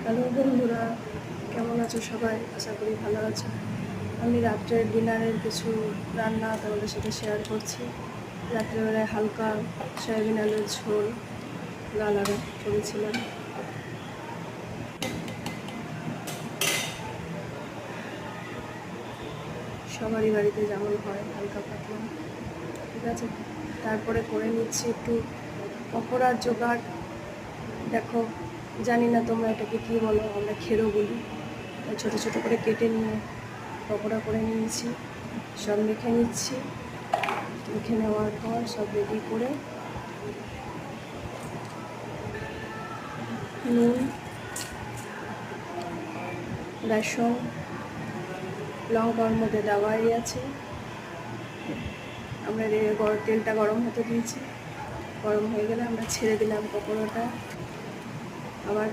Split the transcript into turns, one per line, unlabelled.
Hello বন্ধুরা, কেমন আছো সবাই? আশা করি ভালো আছো। আমি রাত্রের ডিনারের কিছু রান্না তোমাদের সাথে শেয়ার করছি। রাত্রেবেলায় হালকা সয়াবিন আলুর ঝোল লালারা করেছিলাম। সবারই বাড়িতে যেমন হয়, হালকা পাতলা, ঠিক আছে। তারপরে করে নিচ্ছি একটু পকোড়ার জোগাড়। দেখো, জানি না তোমরা এটাকে কী বলো, আমরা খেরো বলি। ছোটো ছোটো করে কেটে নিয়ে পকোড়া করে নিয়েছি, সব মেখে নিচ্ছি। মেখে নেওয়ার পর সব রেডি করে নুন, বেসন, লঙ্কার মধ্যে দেওয়াই আছে। আমরা তেলটা গরম হতে দিয়েছি। গরম হয়ে গেলে আমরা ছেড়ে দিলাম পকোড়াটা। আবার